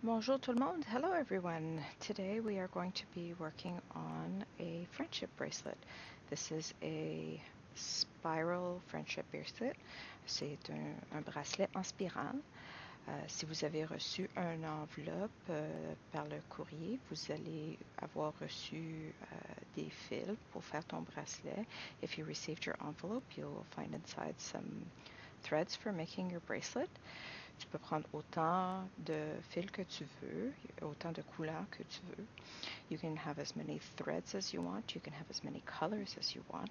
Bonjour tout le monde. Hello everyone. Today we are going to be working on a friendship bracelet. This is a spiral friendship bracelet. C'est un bracelet en spirale. Si vous avez reçu une enveloppe par le courrier, vous allez avoir reçu des fils pour faire ton bracelet. If you received your envelope, you'll find inside some threads for making your bracelet. Tu peux prendre autant de fils que tu veux, autant de couleurs que tu veux. You can have as many threads as you want. You can have as many colors as you want.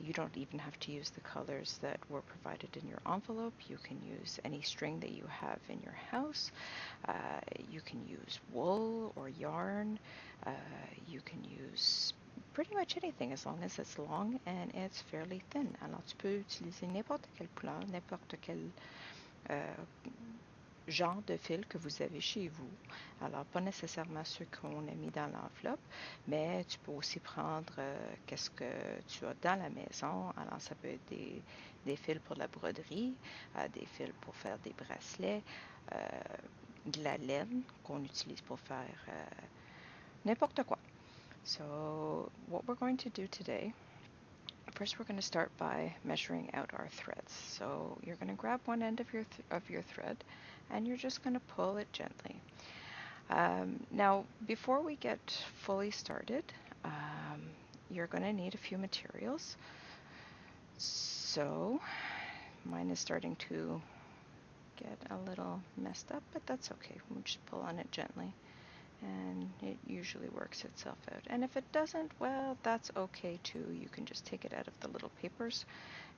You don't even have to use the colors that were provided in your envelope. You can use any string that you have in your house. You can use wool or yarn. You can use pretty much anything as long as it's long and it's fairly thin. Alors tu peux utiliser n'importe quelle couleur, n'importe quelle genre de fil que vous avez chez vous. Alors, pas nécessairement ceux qu'on a mis dans l'enveloppe, mais tu peux aussi prendre qu'est-ce que tu as dans la maison. Alors, ça peut être des fils pour la broderie, des fils pour faire des bracelets, de la laine qu'on utilise pour faire n'importe quoi. So, what we're going to do today, first we're going to start by measuring out our threads. So you're going to grab one end of your thread and you're just going to pull it gently. Now before we get fully started, you're going to need a few materials. So mine is starting to get a little messed up, but that's okay. We'll just pull on it gently and it usually works itself out. And if it doesn't, well, that's okay too. You can just take it out of the little papers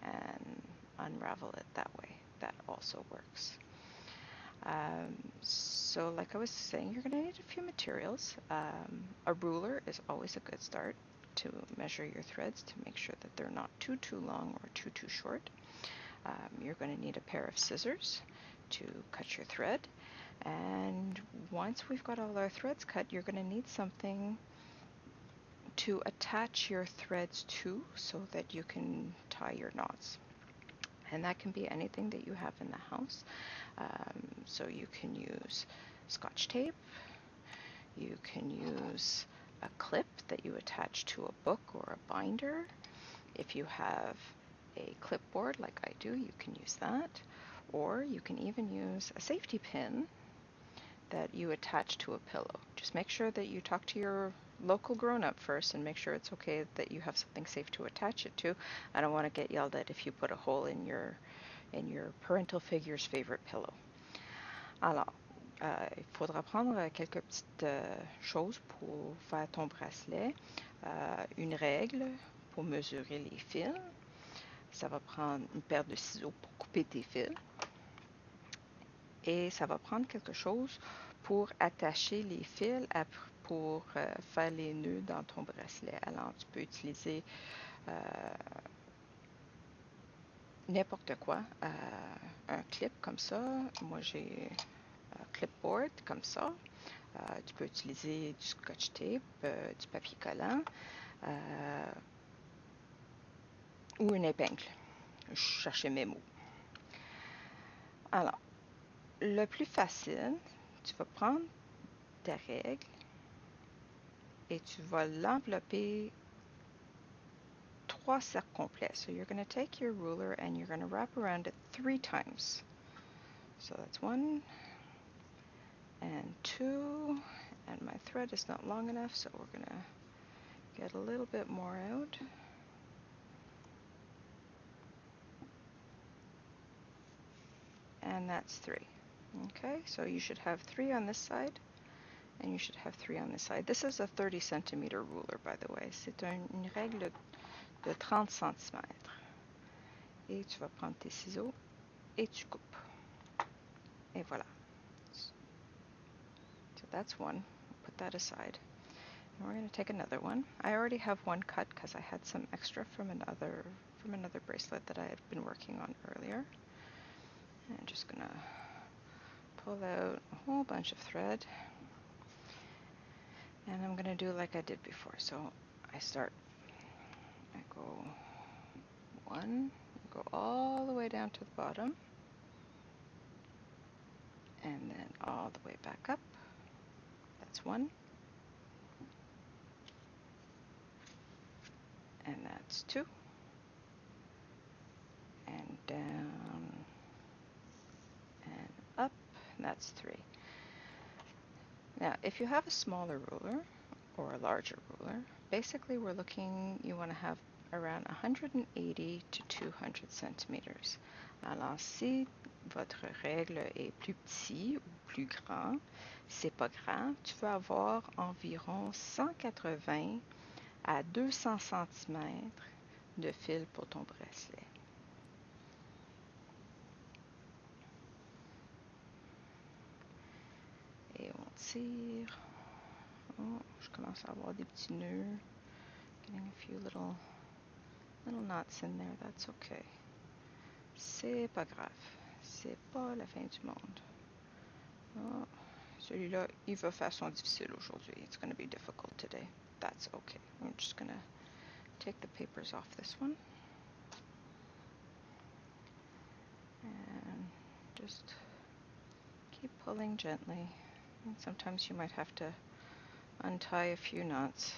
and unravel it that way. That also works. So like I was saying, you're going to need a few materials. A ruler is always a good start to measure your threads to make sure that they're not too long or too short. You're going to need a pair of scissors to cut your thread. And once we've got all our threads cut, you're going to need something to attach your threads to so that you can tie your knots. And that can be anything that you have in the house. So you can use Scotch tape, you can use a clip that you attach to a book or a binder. If you have a clipboard like I do, you can use that. Or you can even use a safety pin that you attach to a pillow. Just make sure that you talk to your local grown-up first and make sure it's okay that you have something safe to attach it to. I don't want to get yelled at if you put a hole in your parental figure's favorite pillow. Alors, il faudra prendre quelques petites choses pour faire ton bracelet. Une règle pour mesurer les fils. Ça va prendre une paire de ciseaux pour couper tes fils. Et ça va prendre quelque chose pour attacher les fils pour faire les nœuds dans ton bracelet. Alors, tu peux utiliser n'importe quoi. Un clip comme ça. Moi, j'ai un clipboard comme ça. Tu peux utiliser du scotch tape, du papier collant ou une épingle. Je cherchais mes mots. Alors, le plus facile, tu vas prendre ta règle et tu vas l'envelopper 3 cercles complets. So you're going to take your ruler and you're going to wrap around it 3 times. So that's 1 and 2, and my thread is not long enough, so we're going to get a little bit more out. And that's 3. Okay, so you should have 3 on this side and you should have 3 on this side. This is a 30 centimeter ruler, by the way. C'est une règle de 30 cm. Et tu vas prendre tes ciseaux et tu coupes. Et voilà. So that's one. Put that aside. And we're going to take another one. I already have one cut because I had some extra from another bracelet that I had been working on earlier. And I'm just going to pull out a whole bunch of thread. And I'm going to do like I did before. So I go 1, go all the way down to the bottom, and then all the way back up, that's 1. And that's 2. And down and up, that's 3. Now, if you have a smaller ruler or a larger ruler, basically we're looking, you want to have around 180 to 200 centimeters. Alors, si votre règle est plus petit ou plus grand, c'est pas grave, tu vas avoir environ 180 à 200 centimètres de fil pour ton bracelet. Et on tire. Oh, je commence à avoir des petits nœuds. Getting a few little knots in there, that's okay. C'est pas grave. C'est pas la fin du monde. Oh, celui-là, il va façon difficile aujourd'hui. It's going to be difficult today. That's okay. I'm just going to take the papers off this one. And just keep pulling gently. And sometimes you might have to untie a few knots.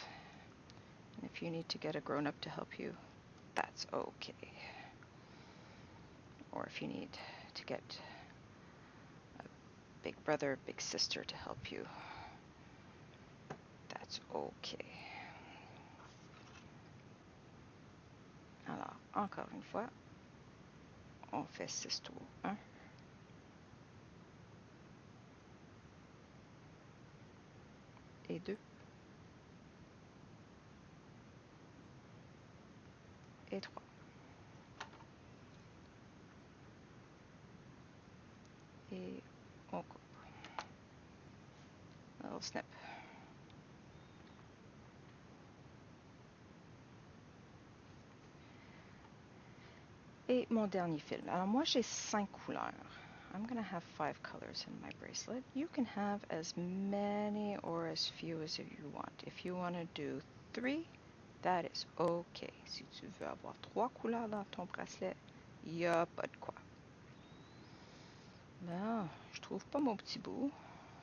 And if you need to get a grown-up to help you, that's okay. Or if you need to get a big brother, big sister to help you, that's okay. Alors, encore une fois, on fait 6 tours. 1, et 2, et 3. Et on coupe. A little snip. Et mon dernier fil. Alors moi j'ai 5 couleurs. I'm going to have 5 colors in my bracelet. You can have as many or as few as you want. If you want to do 3, that is okay. Si tu veux avoir 3 couleurs dans ton bracelet, il n'y a pas de quoi. Non, je trouve pas mon petit bout.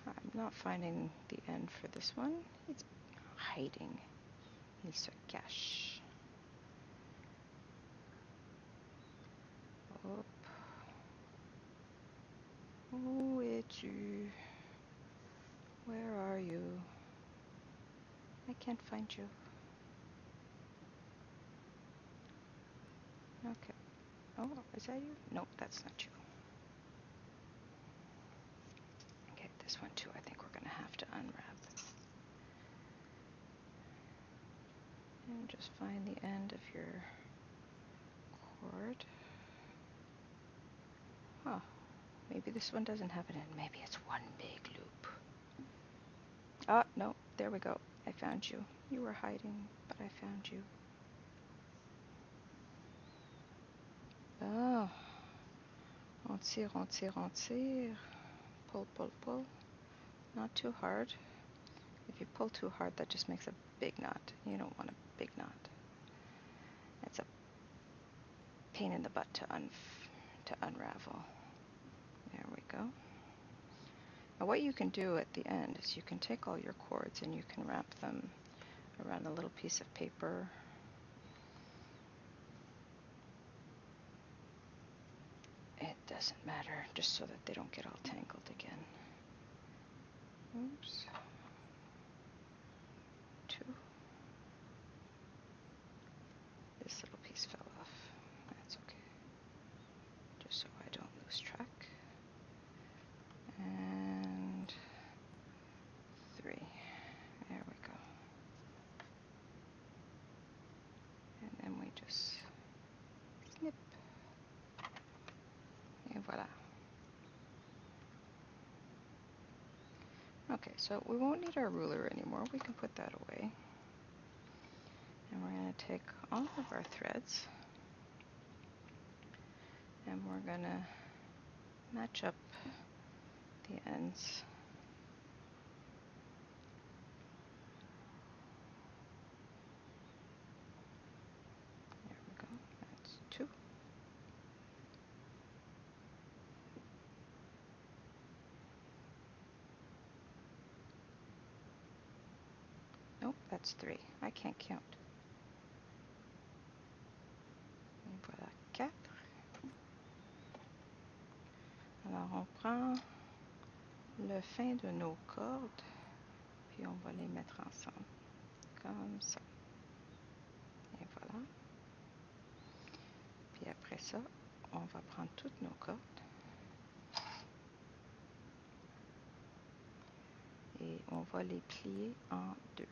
I'm not finding the end for this one. It's hiding. Il se cache. Hop. Où es-tu? Where are you? I can't find you. Okay. Oh, is that you? Nope, that's not you. Okay, this one too, I think we're going to have to unwrap. And just find the end of your cord. Huh. Maybe this one doesn't have an end. Maybe it's one big loop. Oh, no, there we go. I found you. You were hiding, but I found you. Oh. On tire, on tire, on tire. Pull, pull, pull. Not too hard. If you pull too hard, that just makes a big knot. You don't want a big knot. It's a pain in the butt to unravel. There we go. Now what you can do at the end is you can take all your cords and you can wrap them around a little piece of paper. It doesn't matter, just so that they don't get all tangled again. Oops. 2. This little piece fell off. That's okay. Just so I don't lose track. And 3. There we go. And then we just snip. Et voilà. Okay, so we won't need our ruler anymore. We can put that away. And we're going to take all of our threads and we're going to match up the ends. There we go. That's 2. That's 3. I can't count. Et voilà 4. Alors on prend le fin de nos cordes, puis on va les mettre ensemble, comme ça. Et voilà. Puis après ça, on va prendre toutes nos cordes et on va les plier en 2.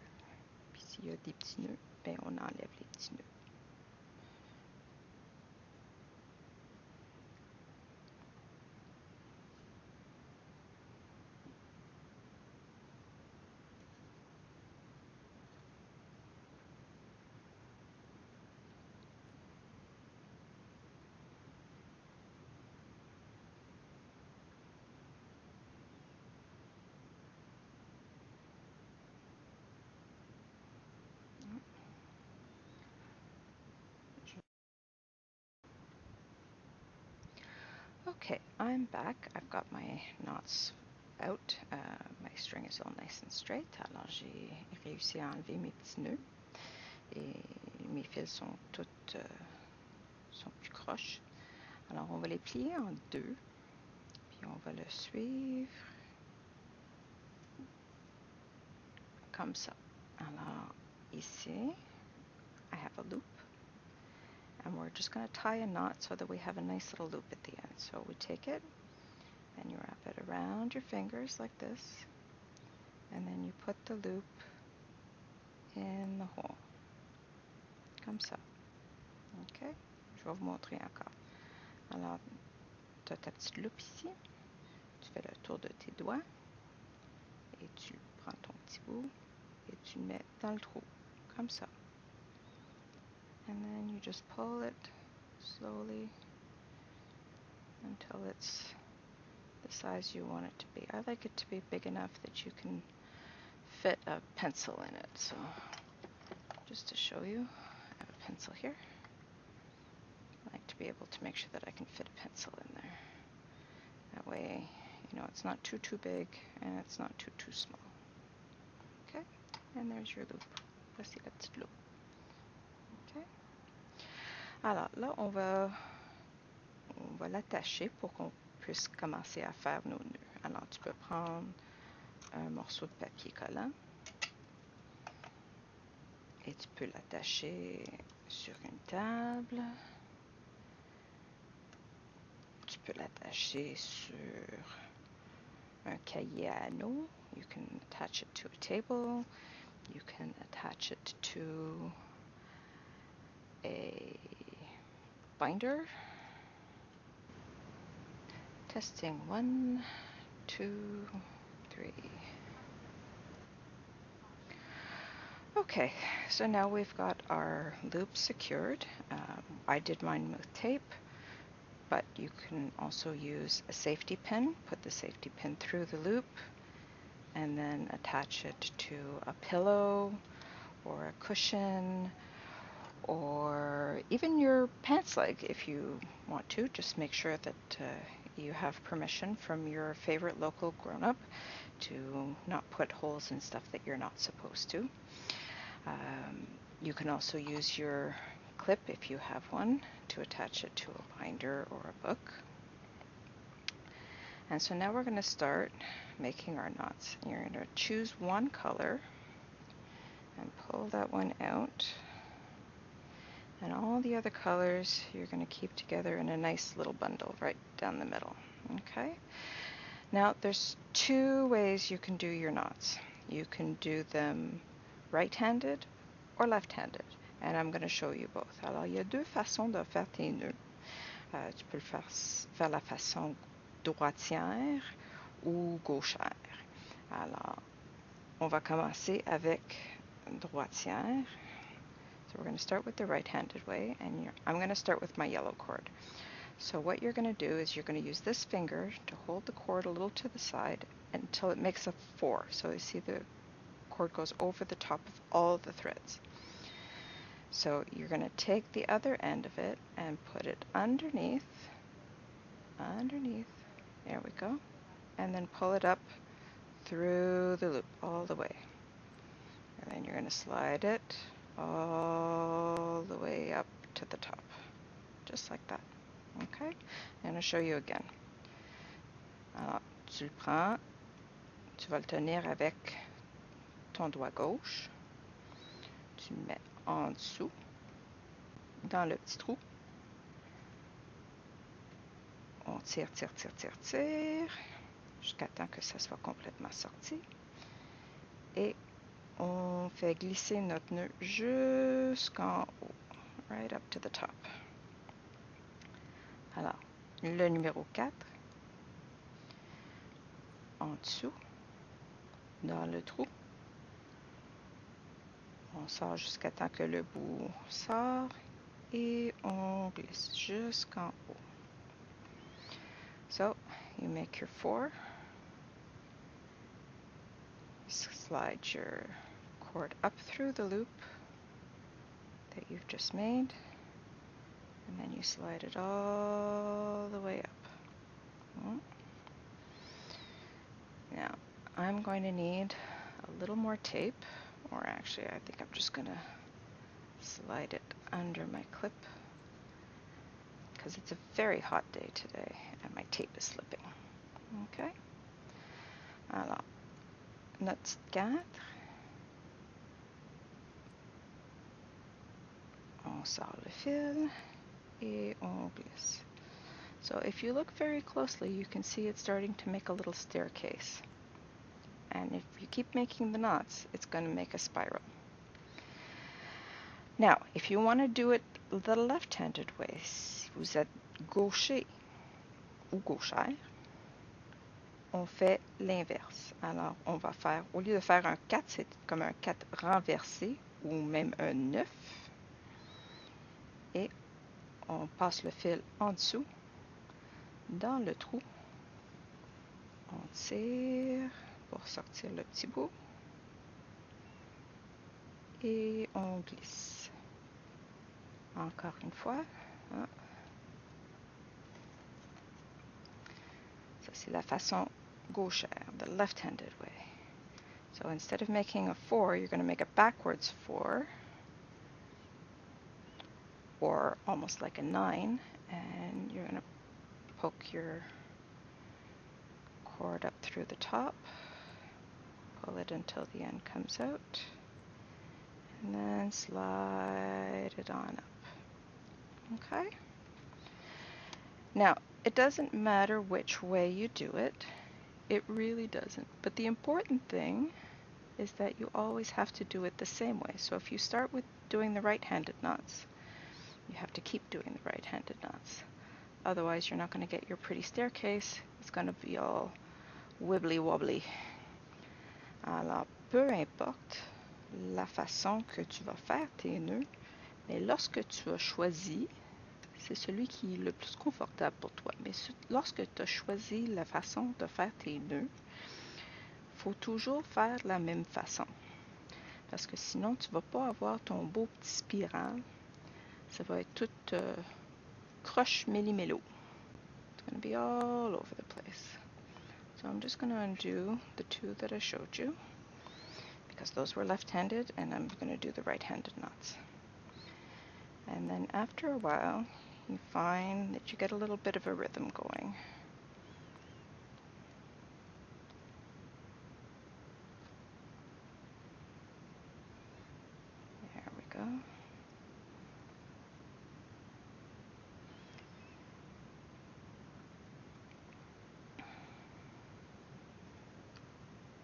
Puis s'il y a des petits nœuds, ben on enlève les petits nœuds. Okay, I'm back. I've got my knots out. My string is all nice and straight. Alors j'ai réussi à enlever mes petits nœuds et mes fils sont toutes sont plus croches. Alors on va les plier en 2, puis on va le suivre comme ça. Alors ici, I have a loop. And we're just going to tie a knot so that we have a nice little loop at the end. So we take it and you wrap it around your fingers like this, and then you put the loop in the hole, comme ça. Ok, je vais vous montrer encore. Alors, tu as ta petite loupe ici, tu fais le tour de tes doigts et tu prends ton petit bout et tu le mets dans le trou, comme ça. And then you just pull it slowly until it's the size you want it to be. I like it to be big enough that you can fit a pencil in it. So just to show you, I have a pencil here. I like to be able to make sure that I can fit a pencil in there. That way, you know, it's not too big and it's not too small. Okay, and there's your loop. Voici la petite loupe. Okay. Alors là, on va l'attacher pour qu'on puisse commencer à faire nos nœuds. Alors tu peux prendre un morceau de papier collant et tu peux l'attacher sur une table. Tu peux l'attacher sur un cahier à anneaux. You can attach it to a table. You can attach it to a binder. Testing 1, 2, 3. Okay, so now we've got our loop secured. I did mine with tape, but you can also use a safety pin. Put the safety pin through the loop and then attach it to a pillow or a cushion or even your pants leg if you want to. Just make sure that you have permission from your favorite local grown-up to not put holes in stuff that you're not supposed to. You can also use your clip, if you have one, to attach it to a binder or a book. And so now we're going to start making our knots. You're going to choose one color and pull that one out. And all the other colors you're going to keep together in a nice little bundle right down the middle. Okay? Now there's 2 ways you can do your knots. You can do them right-handed or left-handed. And I'm going to show you both. Alors, il y a 2 façons de faire tes nœuds. Tu peux le faire la façon droitière ou gauchère. Alors, on va commencer avec droitière. So we're going to start with the right-handed way, and I'm going to start with my yellow cord. So what you're going to do is you're going to use this finger to hold the cord a little to the side until it makes a 4. So you see the cord goes over the top of all the threads. So you're going to take the other end of it and put it underneath, there we go, and then pull it up through the loop all the way. And then you're going to slide it all the way up to the top, just like that. Okay? I'm going to show you again. Alors, tu le prends, tu vas le tenir avec ton doigt gauche, tu le mets en dessous, dans le petit trou. On tire, tire, tire, tire, tire, jusqu'à temps que ça soit complètement sorti. Et on fait glisser notre nœud jusqu'en haut, right up to the top. Alors, le numéro 4, en dessous, dans le trou. On sort jusqu'à temps que le bout sort et on glisse jusqu'en haut. So, you make your 4. Slide your cord up through the loop that you've just made, and then you slide it all the way up. Now, I'm going to need a little more tape, or actually I think I'm just going to slide it under my clip because it's a very hot day today and my tape is slipping. Okay? Alors, notre 4, on sort le fil et on glisse. So if you look very closely, you can see it's starting to make a little staircase. And if you keep making the knots, it's going to make a spiral. Now, if you want to do it the left-handed way, si vous êtes gaucher ou gauchère, on fait l'inverse. Alors, on va faire, au lieu de faire un 4, c'est comme un 4 renversé ou même un 9. Et on passe le fil en dessous, dans le trou. On tire pour sortir le petit bout. Et on glisse. Encore une fois. Ça, c'est la façon gauchère, the left-handed way. So instead of making a 4, you're going to make a backwards 4, or almost like a 9, and you're going to poke your cord up through the top, pull it until the end comes out, and then slide it on up. Okay? Now, it doesn't matter which way you do it. It really doesn't. But the important thing is that you always have to do it the same way. So if you start with doing the right-handed knots, you have to keep doing the right-handed knots. Otherwise, you're not going to get your pretty staircase. It's going to be all wibbly-wobbly. Alors, peu importe la façon que tu vas faire tes nœuds, mais lorsque tu as choisi, c'est celui qui est le plus confortable pour toi. Mais lorsque tu as choisi la façon de faire tes nœuds, il faut toujours faire la même façon. Parce que sinon, tu ne vas pas avoir ton beau petit spirale. Ça va être tout croche méli-mélo. It's going to be all over the place. So I'm just going to undo the 2 that I showed you, because those were left-handed, and I'm going to do the right-handed knots. And then after a while, you find that you get a little bit of a rhythm going. There we go.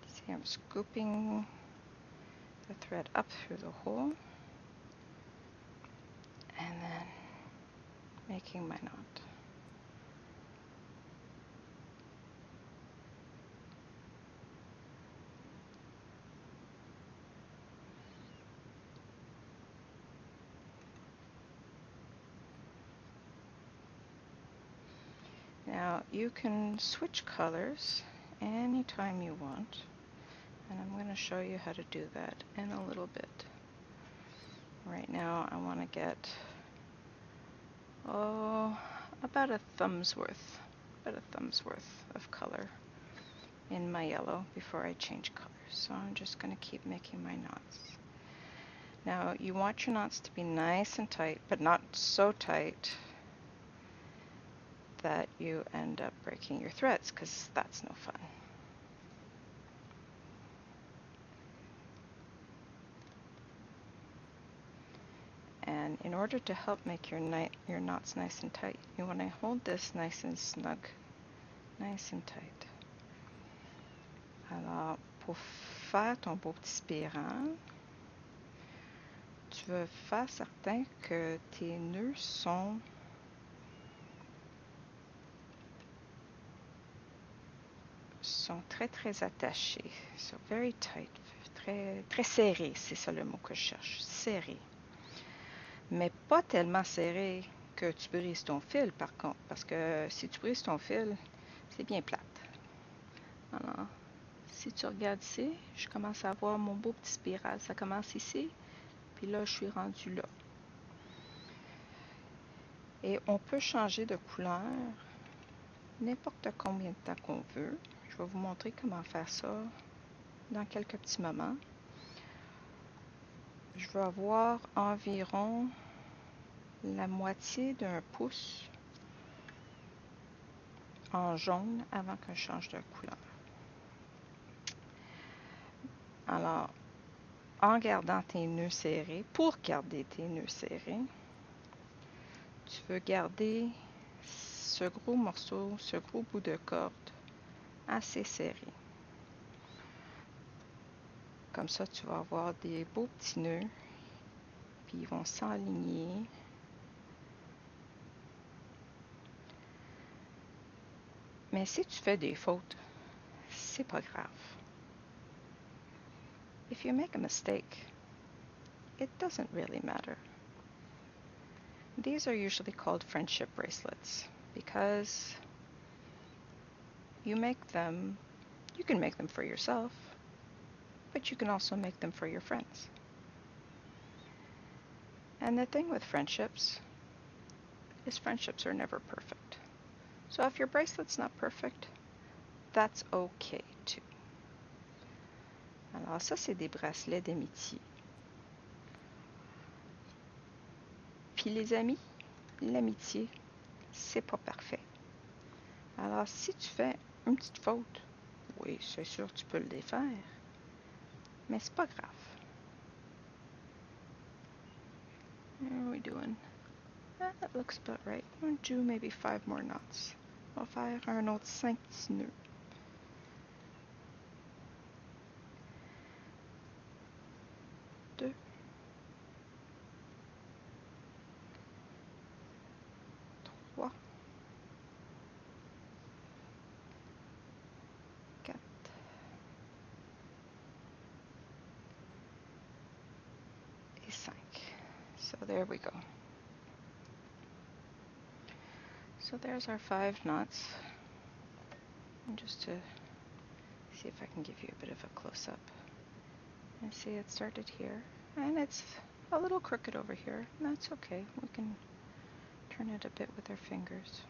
See, I'm scooping the thread up through the hole and then making my knot. Now you can switch colors anytime you want, and I'm going to show you how to do that in a little bit. Right now I want to get about a thumb's worth of color in my yellow before I change colors. So I'm just going to keep making my knots. Now you want your knots to be nice and tight, but not so tight that you end up breaking your threads, because that's no fun. And in order to help make your knots nice and tight, you want to hold this nice and snug, nice and tight. Alors, pour faire ton beau petit spirale, tu veux faire certain que tes nœuds sont très très attachés, so very tight, très serrés, c'est ça le mot que je cherche, serré. Mais pas tellement serré que tu brises ton fil par contre, parce que si tu brises ton fil, c'est bien plate. Alors, si tu regardes ici, je commence à avoir mon beau petit spirale, ça commence ici, puis là je suis rendue là. Et on peut changer de couleur n'importe combien de temps qu'on veut. Je vais vous montrer comment faire ça dans quelques petits moments. Je vais avoir environ la moitié d'un pouce en jaune avant que je change de couleur. Alors, en gardant tes nœuds serrés, pour garder tes nœuds serrés, tu veux garder ce gros morceau, ce gros bout de corde assez serré. Comme ça, tu vas avoir des beaux petits nœuds, puis ils vont s'aligner. Mais si tu fais des fautes, c'est pas grave. If you make a mistake, it doesn't really matter. These are usually called friendship bracelets because you can make them for yourself, but you can also make them for your friends. And the thing with friendships is friendships are never perfect. So if your bracelet's not perfect, that's okay too. Alors ça, c'est des bracelets d'amitié. Puis les amis, l'amitié, c'est pas parfait. Alors si tu fais une petite faute, oui, c'est sûr tu peux le défaire, mais c'est pas grave. How are we doing? That looks about right. I'm going to do maybe 5 more knots. On va faire un autre 5 petits nœuds. Deux. Trois. 4. Et 5. So there we go. So there's our 5 knots. And just to see if I can give you a bit of a close-up. And see, it started here, and it's a little crooked over here. That's okay. We can turn it a bit with our fingers.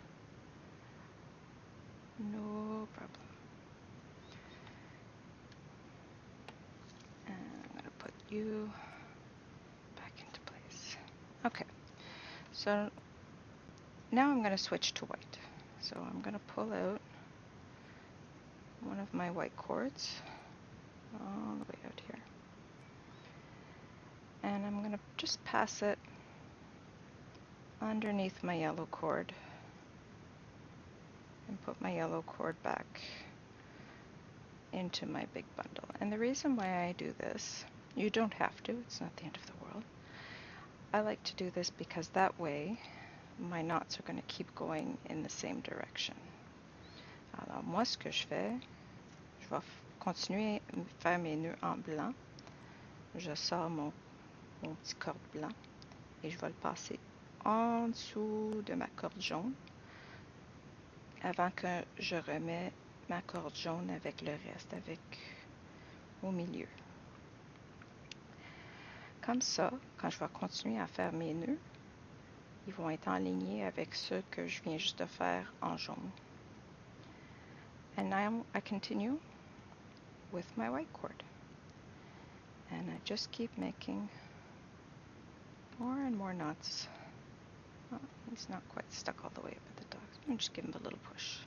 No problem. And I'm going to put you back into place. Okay. So now I'm going to switch to white. So I'm going to pull out one of my white cords all the way out here. And I'm going to just pass it underneath my yellow cord and put my yellow cord back into my big bundle. And the reason why I do this, you don't have to, it's not the end of the world. I like to do this because that way my knots are going to keep going in the same direction. Alors moi ce que je fais, je vais continuer à faire mes nœuds en blanc. Je sors mon petit corde blanc et je vais le passer en dessous de ma corde jaune avant que je remets ma corde jaune avec le reste, au milieu. Comme ça, quand je vais continuer à faire mes nœuds, ils vont être alignés avec ceux que je viens juste de faire en jaune. And now I continue with my white cord. And I just keep making More and more knots. Oh, he's not quite stuck all the way up at the dog. I'm just give him a little push.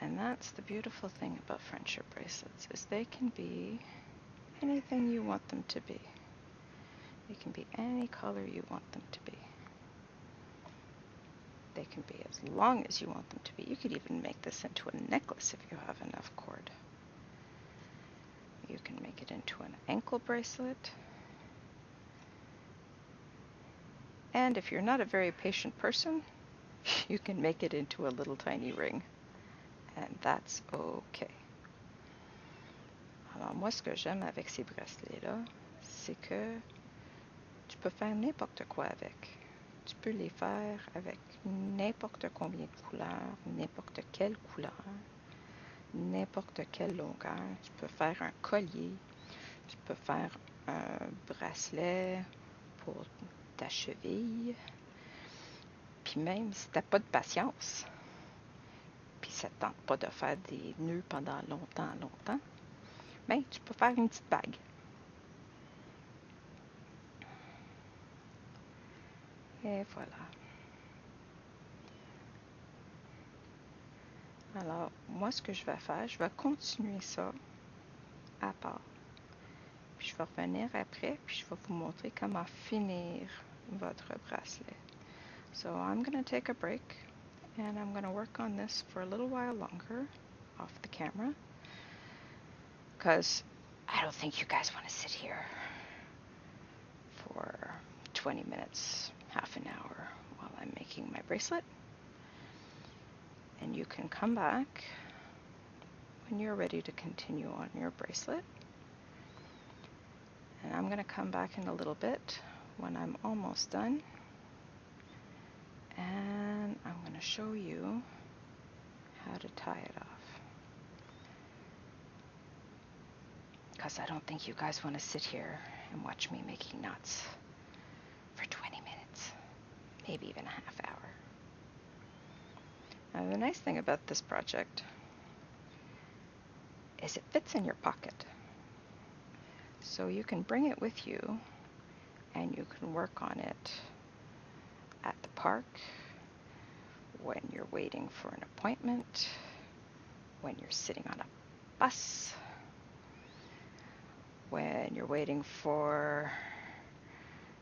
And that's the beautiful thing about friendship bracelets, is they can be anything you want them to be. They can be any color you want them to be. They can be as long as you want them to be. You could even make this into a necklace if you have enough cord. You can make it into an ankle bracelet. And if you're not a very patient person, you can make it into a little tiny ring. And that's okay. Alors moi, ce que j'aime avec ces bracelets-là, c'est que tu peux faire n'importe quoi avec. Tu peux les faire avec n'importe combien de couleurs, n'importe quelle couleur, n'importe quelle longueur. Tu peux faire un collier, tu peux faire un bracelet pour ta cheville. Puis même si tu n'as pas de patience, puis ça ne te tente pas de faire des nœuds pendant longtemps, ben, tu peux faire une petite bague. Et voilà. Alors, moi, ce que je vais faire, je vais continuer ça à part. Puis je vais revenir après, puis je vais vous montrer comment finir votre bracelet. So I'm going to take a break, and I'm going to work on this for a little while longer off the camera, because I don't think you guys want to sit here for 20 minutes, half an hour while I'm making my bracelet. And you can come back when you're ready to continue on your bracelet. And I'm going to come back in a little bit when I'm almost done. And I'm going to show you how to tie it off. Because I don't think you guys want to sit here and watch me making knots for 20 minutes, maybe even a half hour. Now, the nice thing about this project is it fits in your pocket. So you can bring it with you and you can work on it at the park, when you're waiting for an appointment, when you're sitting on a bus, when you're waiting for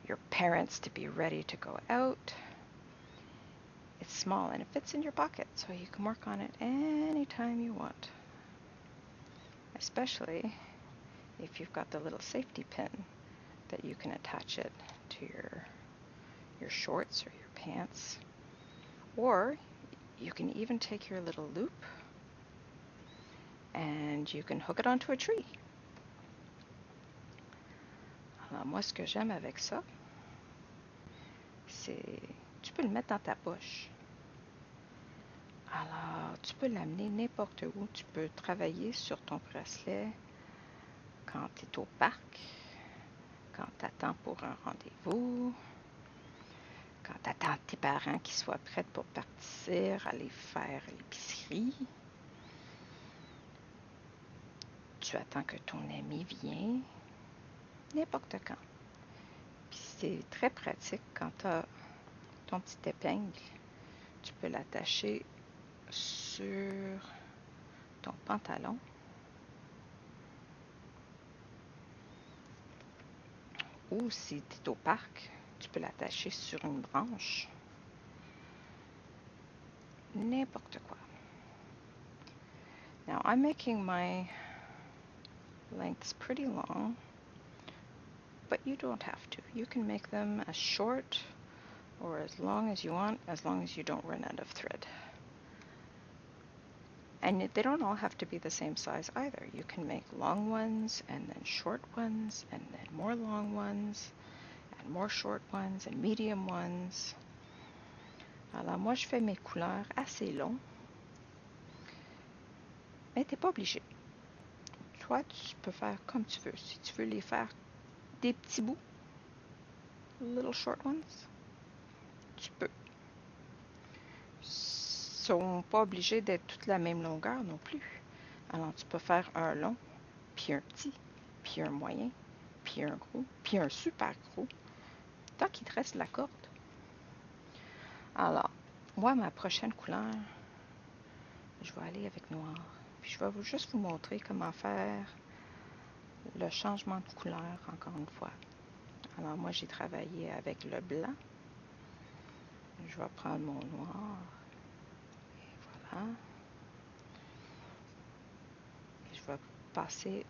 your parents to be ready to go out. It's small and it fits in your pocket, so you can work on it anytime you want. Especially if you've got the little safety pin that you can attach it to your shorts or your pants. Or you can even take your little loop and you can hook it onto a tree. Alors moi, ce que j'aime avec ça, c'est tu peux le mettre dans ta poche. Alors, tu peux l'amener n'importe où. Tu peux travailler sur ton bracelet quand tu es au parc, quand tu attends pour un rendez-vous, quand tu attends tes parents qui soient prêts pour partir, aller faire l'épicerie. Tu attends que ton ami vienne, n'importe quand. Puis c'est très pratique quand tu as ton petit épingle. Tu peux l'attacher sur ton pantalon. Ou si tu es au parc, tu peux l'attacher sur une branche. N'importe quoi. Now I'm making my lengths pretty long, but you don't have to. You can make them as short or as long as you want, as long as you don't run out of thread. And they don't all have to be the same size either. You can make long ones and then short ones and then more long ones and more short ones and medium ones. Alors moi je fais mes couleurs assez longs, mais t'es pas obligé. Toi tu peux faire comme tu veux. Si tu veux les faire des petits bouts, little short ones, tu peux. sont pas obligés d'être toutes la même longueur non plus. Alors, tu peux faire un long, puis un petit, puis un moyen, puis un gros, puis un super gros, tant qu'il te reste la corde. Alors, moi, ma prochaine couleur, je vais aller avec noir. Puis je vais juste vous montrer comment faire le changement de couleur encore une fois. Alors, moi, j'ai travaillé avec le blanc. Je vais prendre mon noir. Et voilà. Et je vais passer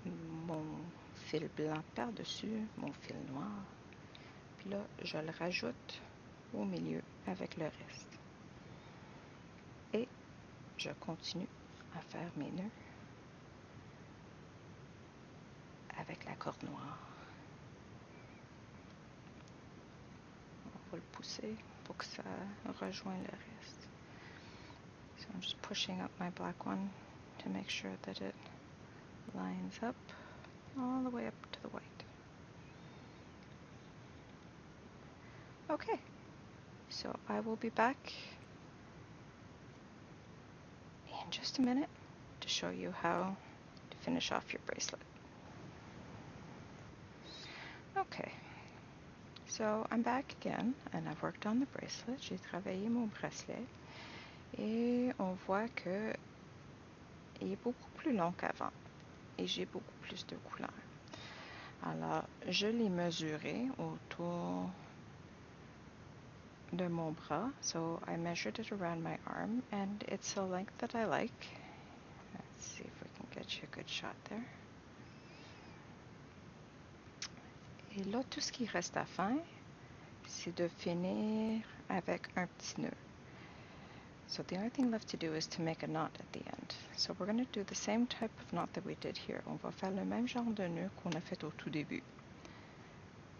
mon fil blanc par-dessus mon fil noir. Puis là, je le rajoute au milieu avec le reste. Et je continue à faire mes nœuds avec la corde noire. On va le pousser pour que ça rejoigne le reste. So I'm just pushing up my black one to make sure that it lines up all the way up to the white. Okay, so I will be back in just a minute to show you how to finish off your bracelet. Okay, so I'm back again and I've worked on the bracelet. J'ai travaillé mon bracelet et on voit que il est beaucoup plus long qu'avant et j'ai beaucoup plus de couleurs. Alors, je l'ai mesuré autour de mon bras. So I measured it around my arm and it's a length that I like. Let's see if we can get you a good shot there. Et là, tout ce qui reste à faire, c'est de finir avec un petit nœud. So the only thing left to do is to make a knot at the end. So we're going to do the same type of knot that we did here. On va faire le même genre de nœud qu'on a fait au tout début.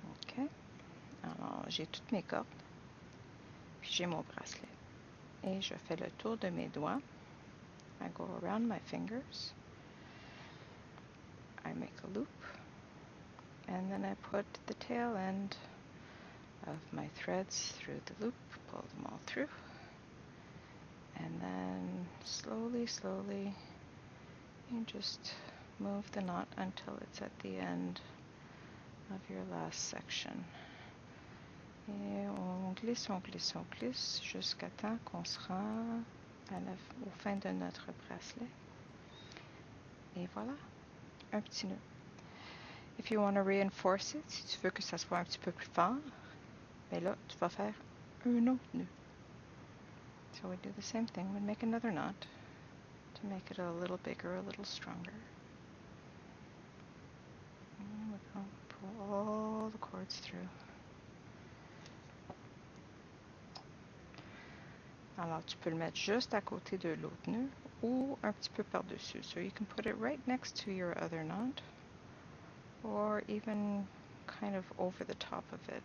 OK. Alors, j'ai toutes mes cordes. Puis j'ai mon bracelet. Et je fais le tour de mes doigts. I go around my fingers. I make a loop. And then I put the tail end of my threads through the loop, pull them all through. And then slowly, slowly, you just move the knot until it's at the end of your last section. Et on glisse, on glisse, on glisse jusqu'à temps qu'on se rend au fin de notre bracelet. Et voilà, un petit nœud. If you want to reinforce it, si tu veux que ça soit un petit peu plus fort, mais là, tu vas faire un autre nœud. So we do the same thing. We make another knot to make it a little bigger, a little stronger. And we're going to pull all the cords through. Alors, tu peux le mettre juste à côté de l'autre nœud ou un petit peu par-dessus. So you can put it right next to your other knot or even kind of over the top of it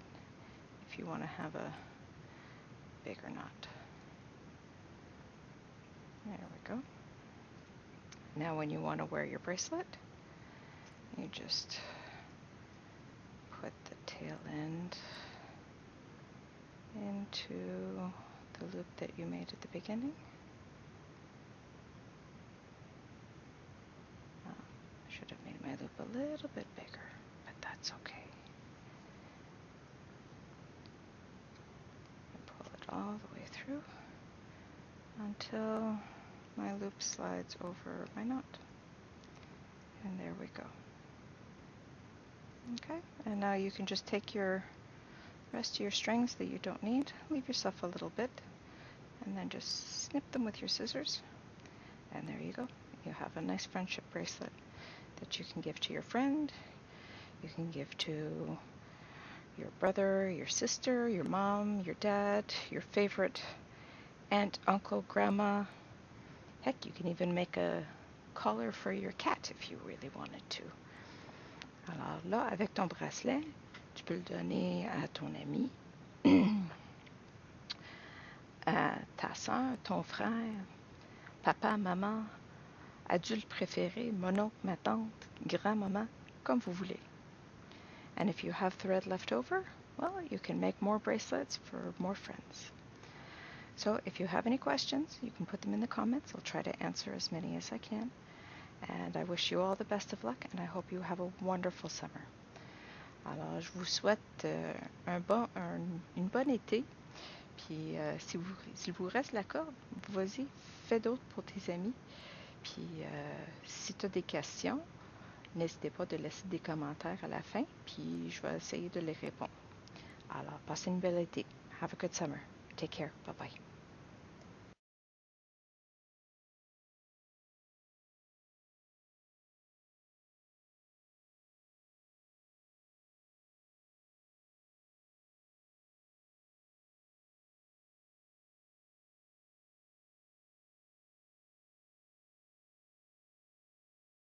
if you want to have a bigger knot. There we go. Now when you want to wear your bracelet, you just put the tail end into the loop that you made at the beginning. I should have made my loop a little bit bigger, but that's okay. And pull it all the way through until my loop slides over my knot. And there we go. Okay, and now you can just take your rest of your strings that you don't need, leave yourself a little bit, and then just snip them with your scissors. And there you go. You have a nice friendship bracelet that you can give to your friend. You can give to your brother, your sister, your mom, your dad, your favorite aunt, uncle, grandma. Heck, you can even make a collar for your cat if you really wanted to. Alors là, avec ton bracelet, tu peux le donner à ton ami, à ta soeur, ton frère, papa, maman, adulte préféré, mon oncle, ma tante, grand-maman, comme vous voulez. And if you have thread left over, well, you can make more bracelets for more friends. So if you have any questions, you can put them in the comments. I'll try to answer as many as I can. And I wish you all the best of luck, and I hope you have a wonderful summer. Alors, je vous souhaite une bonne été. Puis, s'il vous reste la corde, vas-y, fais d'autres pour tes amis. Puis, si tu as des questions, n'hésitez pas de laisser des commentaires à la fin, puis je vais essayer de les répondre. Alors, passez une belle été. Have a good summer. Take care. Bye-bye.